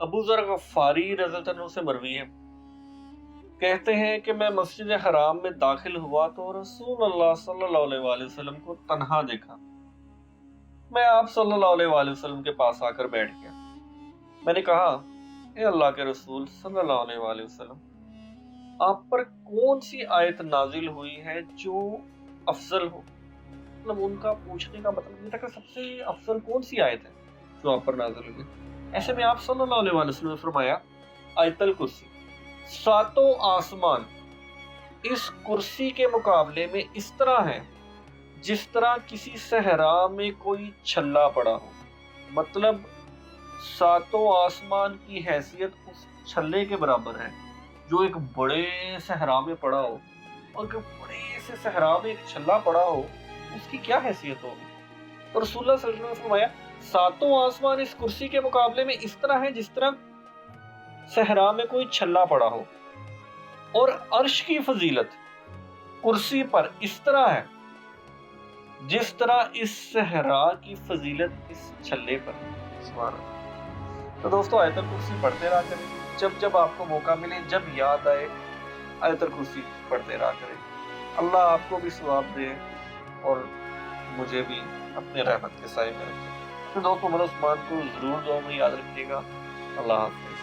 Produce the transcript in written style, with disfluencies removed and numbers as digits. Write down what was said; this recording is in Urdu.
ابو ذر غفاری رضی اللہ عنہ سے مروی ہے، کہتے ہیں کہ میں مسجد حرام میں داخل ہوا تو رسول اللہ صلی اللہ علیہ وآلہ وسلم کو تنہا دیکھا۔ میں آپ صلی اللہ علیہ وآلہ وسلم کے پاس آ کر بیٹھ گیا۔ میں نے کہا، اے اللہ کے رسول صلی اللہ علیہ وآلہ وسلم، آپ پر کون سی آیت نازل ہوئی ہے جو افضل ہو؟ مطلب ان کا پوچھنے کا مطلب یہ تھا کہ سب سے افضل کون سی آیت ہے جو آپ پر نازل ہوئی؟ ایسے میں آپ صلی اللہ علیہ وآلہ وسلم نے فرمایا، آیت الکرسی۔ ساتوں آسمان اس کرسی کے مقابلے میں اس طرح ہے جس طرح کسی صحرا میں کوئی چھلا پڑا ہو۔ مطلب ساتوں آسمان کی حیثیت اس چھلے کے برابر ہے جو ایک بڑے صحرا میں پڑا ہو، اور کہ بڑے سے صحرا میں ایک چھلا پڑا ہو، اس کی کیا حیثیت ہوگی؟ اور رسول اللہ صلی اللہ علیہ وسلم نے فرمایا، ساتوں آسمان اس کرسی کے مقابلے میں اس طرح ہے جس طرح صحرا میں کوئی چھلا پڑا ہو، اور عرش کی فضیلت کرسی پر اس طرح ہے جس طرح اس صحرا کی فضیلت اس چھلے پر ہے۔ سبحان اللہ۔ تو دوستو، آیت الکرسی پڑھتے رہا کریں، جب جب آپ کو موقع ملے، جب یاد آئے، آیت الکرسی پڑھتے رہا کریں۔ اللہ آپ کو بھی ثواب دے اور مجھے بھی اپنے رحمت کے سائے میں رکھے۔ تو دوستو، عمر عثمان کو ضرور دعا میں یاد رکھیے گا۔ اللہ حافظ۔